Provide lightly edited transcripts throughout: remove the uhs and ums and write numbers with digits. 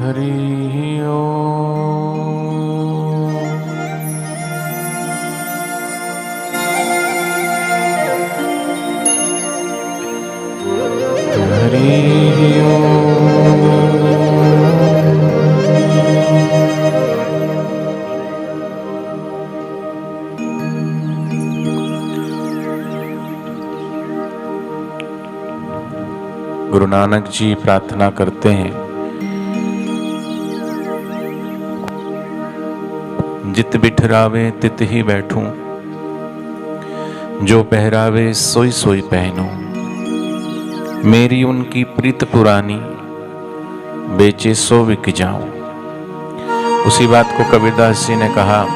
हरि ओम। हरि ओम। गुरु नानक जी प्रार्थना करते हैं, जित बिठरावे तित ही बैठूं, जो पहरावे सोई सोई पहनूं। मेरी उनकी प्रीत पुरानी, बेचे सो बिक जाऊं। उसी बात को कबीरदास जी ने कहा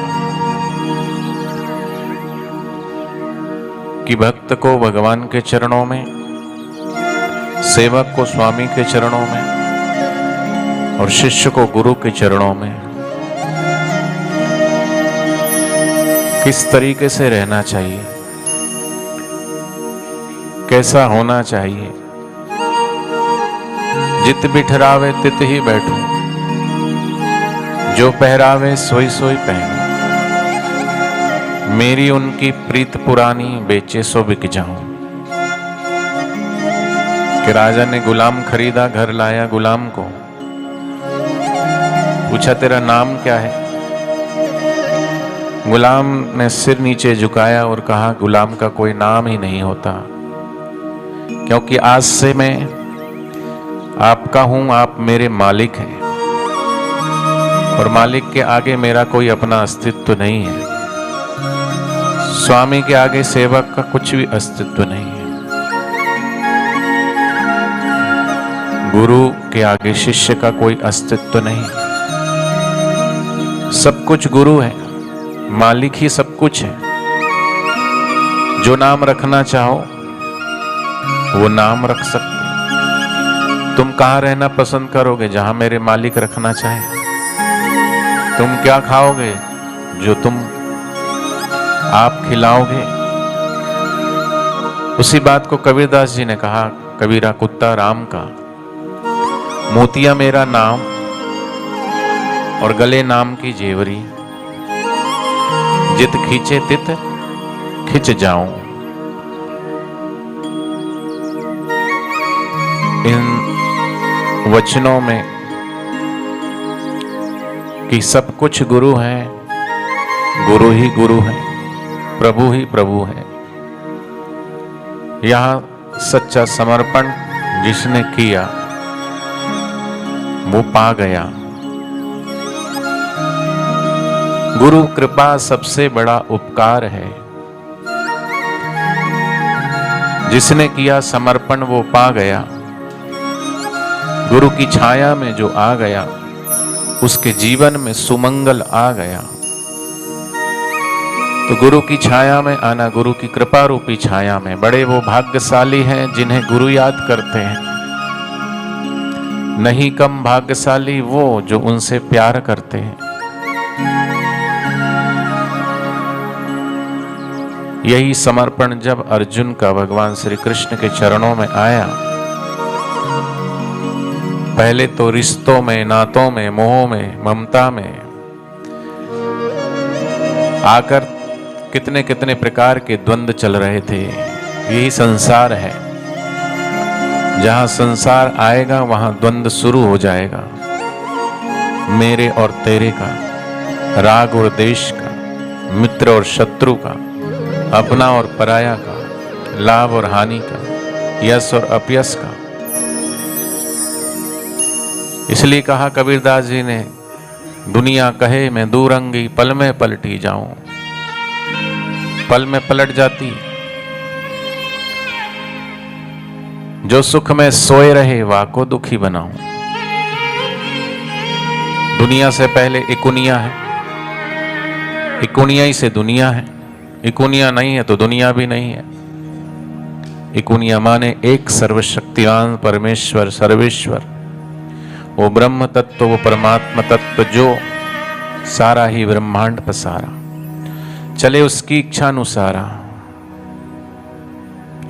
कि भक्त को भगवान के चरणों में, सेवक को स्वामी के चरणों में और शिष्य को गुरु के चरणों में किस तरीके से रहना चाहिए, कैसा होना चाहिए। जित बिठरावे तित ही बैठूं, जो पहरावे सोई सोई पहनूं। मेरी उनकी प्रीत पुरानी, बेचे सो बिक जाऊं। कि राजा ने गुलाम खरीदा, घर लाया गुलाम को, पूछा तेरा नाम क्या है। गुलाम ने सिर नीचे झुकाया और कहा गुलाम का कोई नाम ही नहीं होता, क्योंकि आज से मैं आपका हूं, आप मेरे मालिक हैं और मालिक के आगे मेरा कोई अपना अस्तित्व नहीं है। स्वामी के आगे सेवक का कुछ भी अस्तित्व नहीं है। गुरु के आगे शिष्य का कोई अस्तित्व नहीं। सब कुछ गुरु है, मालिक ही सब कुछ है। जो नाम रखना चाहो वो नाम रख सकते। तुम कहाँ रहना पसंद करोगे? जहां मेरे मालिक रखना चाहे। तुम क्या खाओगे? जो तुम आप खिलाओगे। उसी बात को कबीरदास जी ने कहा, कबीरा कुत्ता राम का, मोतिया मेरा नाम और गले नाम की जेवरी। जित खींचे तित खिंच जाऊं। इन वचनों में कि सब कुछ गुरु है, गुरु ही गुरु है, प्रभु ही प्रभु है। यहां सच्चा समर्पण जिसने किया वो पा गया। गुरु कृपा सबसे बड़ा उपकार है। जिसने किया समर्पण वो पा गया। गुरु की छाया में जो आ गया उसके जीवन में सुमंगल आ गया। तो गुरु की छाया में आना, गुरु की कृपा रूपी छाया में, बड़े वो भाग्यशाली हैं जिन्हें गुरु याद करते हैं। नहीं कम भाग्यशाली वो जो उनसे प्यार करते हैं। यही समर्पण जब अर्जुन का भगवान श्री कृष्ण के चरणों में आया, पहले तो रिश्तों में, नातों में, मोह में, ममता में आकर कितने कितने प्रकार के द्वंद्व चल रहे थे। यही संसार है। जहां संसार आएगा वहां द्वंद्व शुरू हो जाएगा। मेरे और तेरे का, राग और देश का, मित्र और शत्रु का, अपना और पराया का, लाभ और हानि का, यश और अपयश का। इसलिए कहा कबीरदास जी ने, दुनिया कहे मैं दूरंगी, पल में पलटी जाऊं। पल में पलट जाती। जो सुख में सोए रहे वाको दुखी बनाऊं। दुनिया से पहले इकुनिया है, इकुनिया ही से दुनिया है। इकुनिया नहीं है तो दुनिया भी नहीं है। इकुनिया माने एक सर्वशक्तिवान परमेश्वर, सर्वेश्वर, वो ब्रह्म तत्व, वो परमात्मा तत्व जो सारा ही ब्रह्मांड पसारा, चले उसकी इच्छा अनुसारा।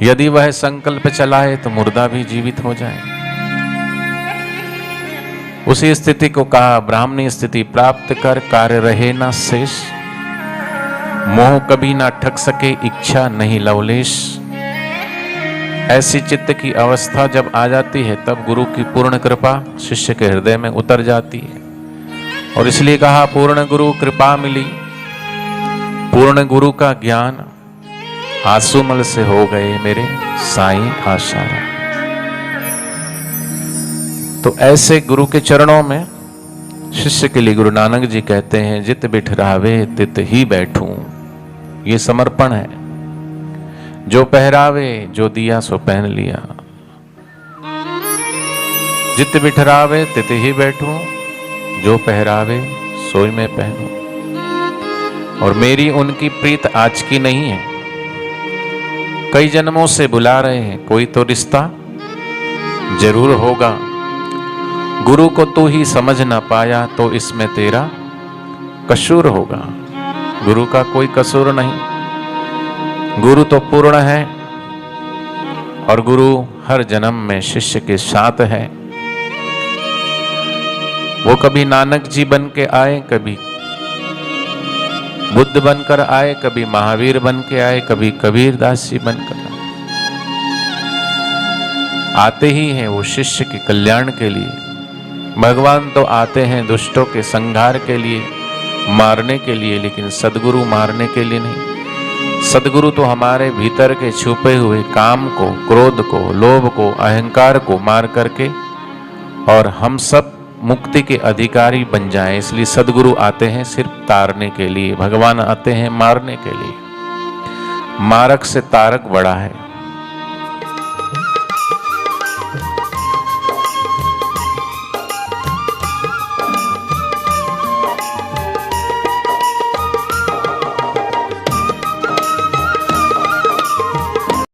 यदि वह संकल्प चलाए तो मुर्दा भी जीवित हो जाए। उसी स्थिति को कहा ब्राह्मणी स्थिति प्राप्त कर कार्य रहे ना शेष, मोह कभी ना ठग सके इच्छा नहीं लवलेश। ऐसी चित्त की अवस्था जब आ जाती है तब गुरु की पूर्ण कृपा शिष्य के हृदय में उतर जाती है। और इसलिए कहा पूर्ण गुरु कृपा मिली, पूर्ण गुरु का ज्ञान आंसुमल से हो गए मेरे साईं आशारा। तो ऐसे गुरु के चरणों में शिष्य के लिए गुरु नानक जी कहते हैं जित बिठरावे तित ही बैठूं। ये समर्पण है। जो पहरावे जो दिया सो पहन लिया, जित बिठरावे तित ही बैठूं, जो पहरावे सोई में पहनूं। और मेरी उनकी प्रीत आज की नहीं है, कई जन्मों से बुला रहे हैं, कोई तो रिश्ता जरूर होगा। गुरु को तू ही समझ ना पाया तो इसमें तेरा कसूर होगा। गुरु का कोई कसूर नहीं, गुरु तो पूर्ण है और गुरु हर जन्म में शिष्य के साथ है। वो कभी नानक जी बन के आए, कभी बुद्ध बनकर आए, कभी महावीर बन के आए, कभी कबीरदास जी बनकर आए। आते ही हैं वो शिष्य के कल्याण के लिए। भगवान तो आते हैं दुष्टों के संहार के लिए, मारने के लिए, लेकिन सदगुरु मारने के लिए नहीं। सदगुरु तो हमारे भीतर के छुपे हुए काम को, क्रोध को, लोभ को, अहंकार को मार करके और हम सब मुक्ति के अधिकारी बन जाएं। इसलिए सदगुरु आते हैं सिर्फ तारने के लिए, भगवान आते हैं मारने के लिए। मारक से तारक बड़ा है।